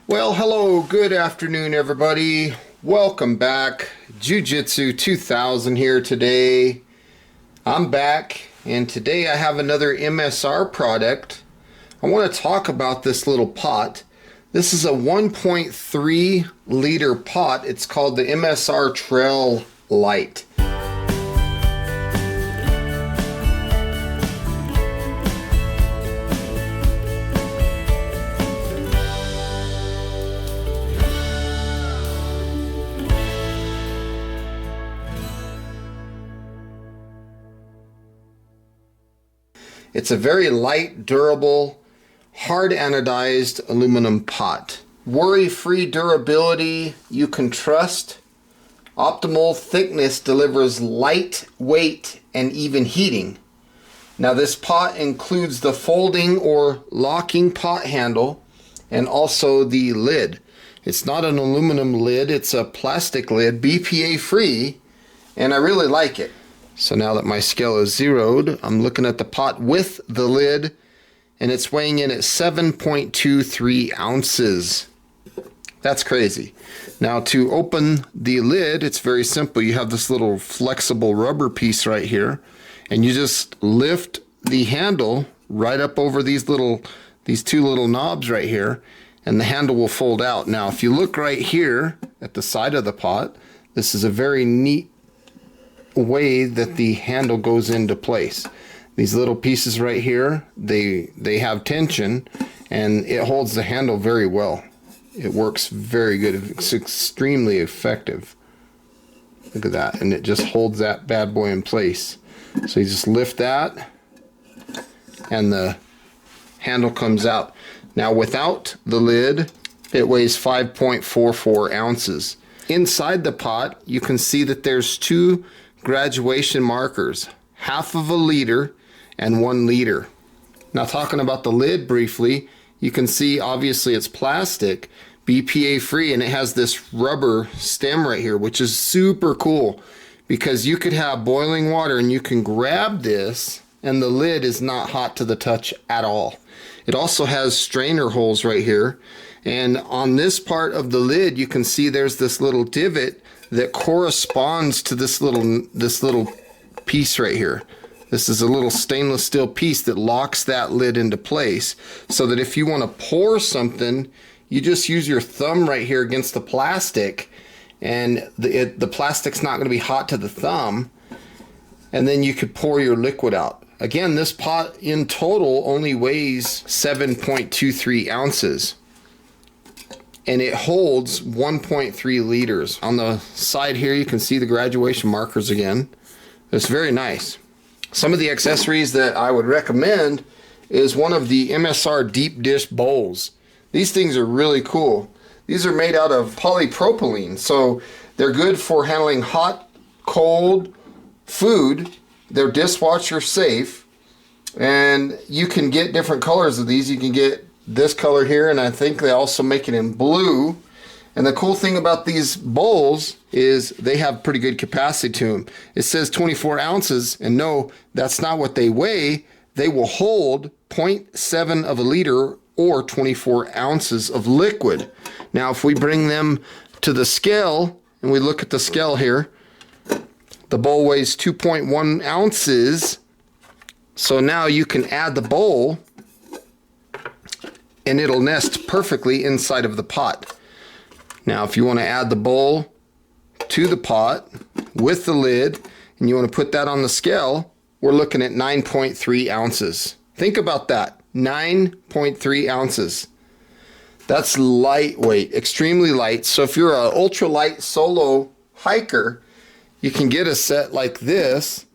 Well, hello, good afternoon, everybody. Welcome back. Jiujitsu2000 here today. I'm back, and today I have another MSR product. I want to talk about this little pot. This is a 1.3 liter pot. It's called the MSR Trail Lite. It's a very light, durable, hard anodized aluminum pot. Worry-free durability you can trust. Optimal thickness delivers light weight and even heating. Now this pot includes the folding or locking pot handle and also the lid. It's not an aluminum lid, it's a plastic lid, BPA free, and I really like it. So now that my scale is zeroed, I'm looking at the pot with the lid, and it's weighing in at 7.23 ounces. That's crazy. Now to open the lid, it's very simple. You have this little flexible rubber piece right here, and you just lift the handle right up over these two little knobs right here, and the handle will fold out. Now if you look right here at the side of the pot, this is a very neat way that the handle goes into place. These little pieces right here, they have tension, and it holds the handle very well. It works very good. It's extremely effective. Look at that, and it just holds that bad boy in place. So you just lift that and the handle comes out. Now without the lid, it weighs 5.44 ounces. Inside the pot, you can see that there's two graduation markers, 1/2 liter and 1 liter. Now talking about the lid briefly, you can see obviously it's plastic, BPA free, and it has this rubber stem right here, which is super cool because you could have boiling water and you can grab this and the lid is not hot to the touch at all. It also has strainer holes right here, and on this part of the lid you can see there's this little divot that corresponds to this little piece right here. This is a little stainless steel piece that locks that lid into place, so that if you want to pour something, you just use your thumb right here against the plastic, and the plastic's not going to be hot to the thumb, and then you could pour your liquid out. Again, this pot in total only weighs 7.23 ounces. And it holds 1.3 liters. On the side here you can see the graduation markers again. It's very nice. Some of the accessories that I would recommend is one of the MSR DeepDish bowls. These things are really cool. These are made out of polypropylene, so they're good for handling hot, cold food. They're dishwasher safe, and you can get different colors of these. You can get this color here, and I think they also make it in blue. And the cool thing about these bowls is they have pretty good capacity to them. It says 24 ounces, and no, that's not what they weigh. They will hold 0.7 liter or 24 ounces of liquid. Now if we bring them to the scale and we look at the scale here, the bowl weighs 2.1 ounces. So now you can add the bowl and it'll nest perfectly inside of the pot. Now if you want to add the bowl to the pot with the lid and you want to put that on the scale, we're looking at 9.3 ounces. Think about that, 9.3 ounces. That's lightweight, extremely light. So if you're an ultralight solo hiker, you can get a set like this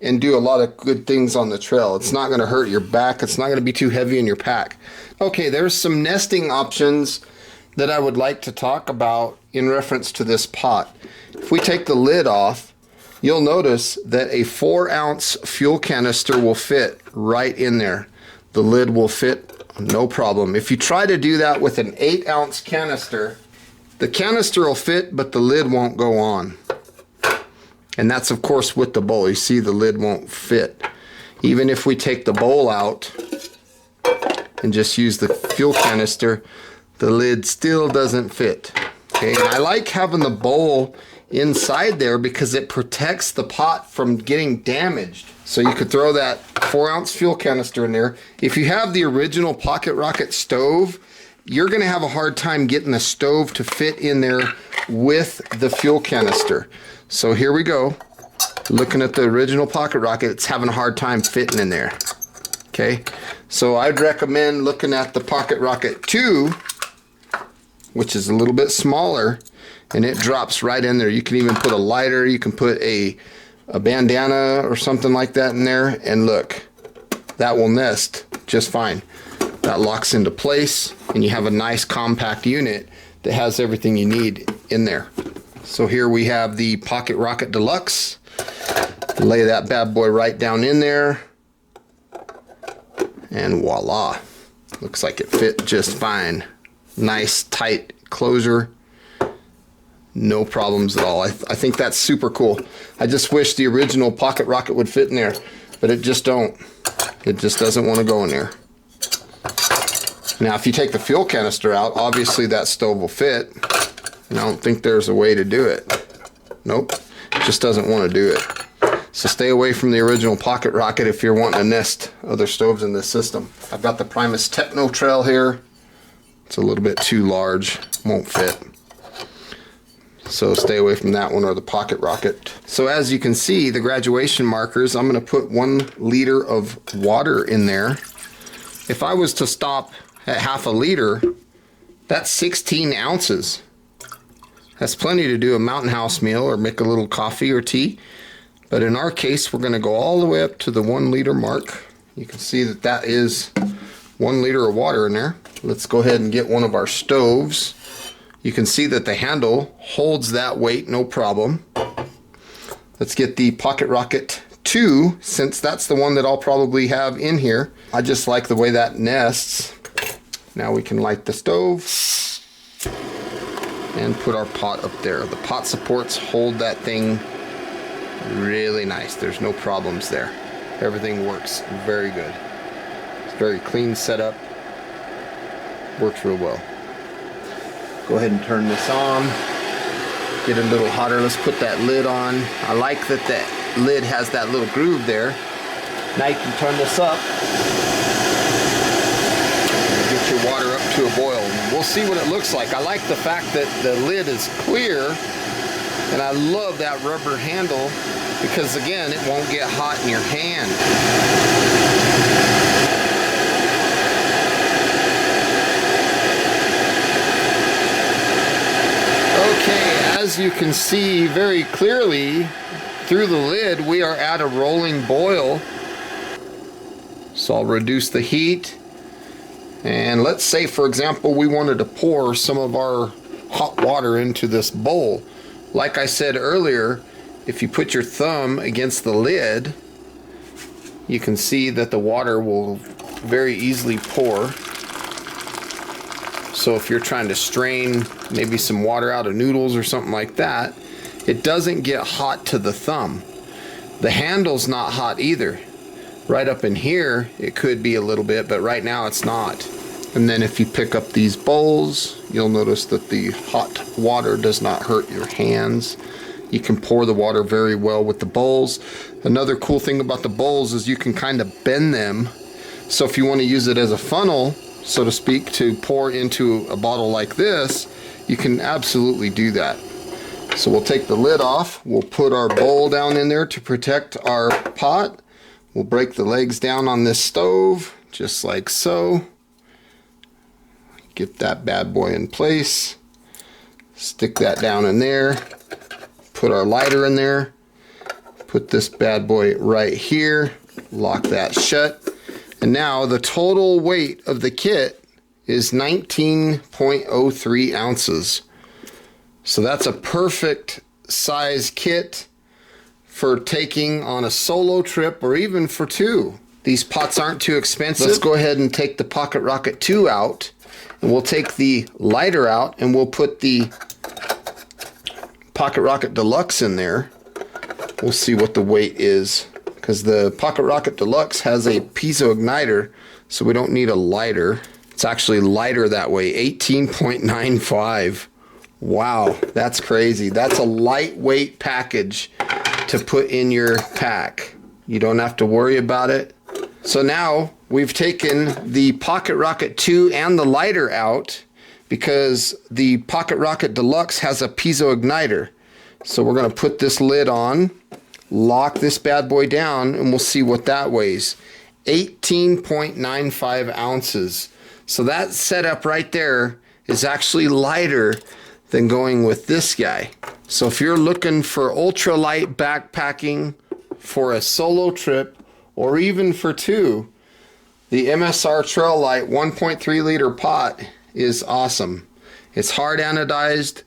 and do a lot of good things on the trail. It's not going to hurt your back. It's not going to be too heavy in your pack. Okay, there's some nesting options that I would like to talk about in reference to this pot. If we take the lid off, you'll notice that a 4-ounce fuel canister will fit right in there. The lid will fit no problem. If you try to do that with an 8-ounce canister, the canister will fit, but the lid won't go on. And that's of course with the bowl. You see the lid won't fit. Even if we take the bowl out and just use the fuel canister, the lid still doesn't fit. Okay, and I like having the bowl inside there because it protects the pot from getting damaged. So you could throw that 4-ounce fuel canister in there. If you have the original Pocket Rocket stove, you're gonna have a hard time getting the stove to fit in there with the fuel canister. So here we go. Looking at the original Pocket Rocket, it's having a hard time fitting in there. Okay, so I'd recommend looking at the Pocket Rocket 2, which is a little bit smaller, and it drops right in there. You can even put a lighter, you can put a bandana or something like that in there, and look, that will nest just fine. That locks into place, and you have a nice compact unit that has everything you need in there. So here we have the Pocket Rocket Deluxe. Lay that bad boy right down in there, and voila, looks like it fit just fine. Nice tight closure, no problems at all. I think that's super cool. I just wish the original Pocket Rocket would fit in there, but it just don't. It just doesn't want to go in there. Now if you take the fuel canister out, obviously that stove will fit, and I don't think there's a way to do it. Nope, it just doesn't want to do it. So stay away from the original Pocket Rocket if you're wanting to nest other stoves in this system. I've got the Primus Techno Trail here. It's a little bit too large, won't fit. So stay away from that one or the Pocket Rocket. So as you can see, the graduation markers, I'm gonna put 1 liter of water in there. If I was to stop at half a liter, that's 16 ounces. That's plenty to do a Mountain House meal or make a little coffee or tea. But in our case, we're going to go all the way up to the 1 liter mark. You can see that that is 1 liter of water in there. Let's go ahead and get one of our stoves. You can see that the handle holds that weight, no problem. Let's get the Pocket Rocket 2, since that's the one that I'll probably have in here. I just like the way that nests. Now we can light the stove and put our pot up there. The pot supports hold that thing really nice. There's no problems there. Everything works very good. It's very clean setup. Works real well. Go ahead and turn this on. Get a little hotter. Let's put that lid on. I like that the lid has that little groove there. Now you can turn this up. Get your water up to a boil. We'll see what it looks like. I like the fact that the lid is clear. And I love that rubber handle because, again, it won't get hot in your hand. Okay, as you can see very clearly through the lid, we are at a rolling boil. So I'll reduce the heat. And let's say, for example, we wanted to pour some of our hot water into this bowl. Like I said earlier, if you put your thumb against the lid, you can see that the water will very easily pour. So if you're trying to strain maybe some water out of noodles or something like that, it doesn't get hot to the thumb. The handle's not hot either. Right up in here, it could be a little bit, but right now it's not. And then if you pick up these bowls, you'll notice that the hot water does not hurt your hands. You can pour the water very well with the bowls. Another cool thing about the bowls is you can kind of bend them. So if you want to use it as a funnel, so to speak, to pour into a bottle like this, you can absolutely do that. So we'll take the lid off. We'll put our bowl down in there to protect our pot. We'll break the legs down on this stove, just like so. Get that bad boy in place. Stick that down in there. Put our lighter in there. Put this bad boy right here. Lock that shut. And now the total weight of the kit is 19.03 ounces. So that's a perfect size kit for taking on a solo trip or even for 2. These pots aren't too expensive. Let's go ahead and take the Pocket Rocket 2 out. And we'll take the lighter out and we'll put the Pocket Rocket Deluxe in there. We'll see what the weight is, because the Pocket Rocket Deluxe has a piezo igniter, so we don't need a lighter. It's actually lighter that way, 18.95. Wow, that's crazy. That's a lightweight package to put in your pack. You don't have to worry about it. So now we've taken the Pocket Rocket 2 and the lighter out because the Pocket Rocket Deluxe has a piezo igniter. So we're gonna put this lid on, lock this bad boy down, and we'll see what that weighs. 18.95 ounces. So that setup right there is actually lighter than going with this guy. So if you're looking for ultralight backpacking for a solo trip or even for two, the MSR Trail Lite 1.3 liter pot is awesome. It's hard anodized.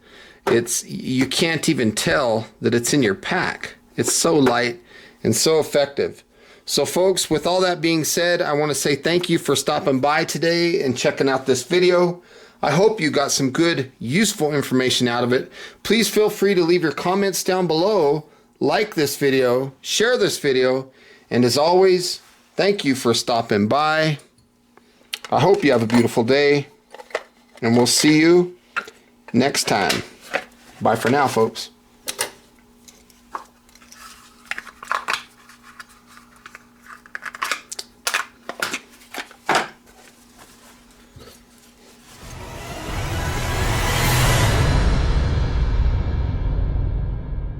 You can't even tell that it's in your pack. It's so light and so effective. So folks, with all that being said, I want to say thank you for stopping by today and checking out this video. I hope you got some good, useful information out of it. Please feel free to leave your comments down below, like this video, share this video, and as always, thank you for stopping by. I hope you have a beautiful day, and we'll see you next time. Bye for now, folks.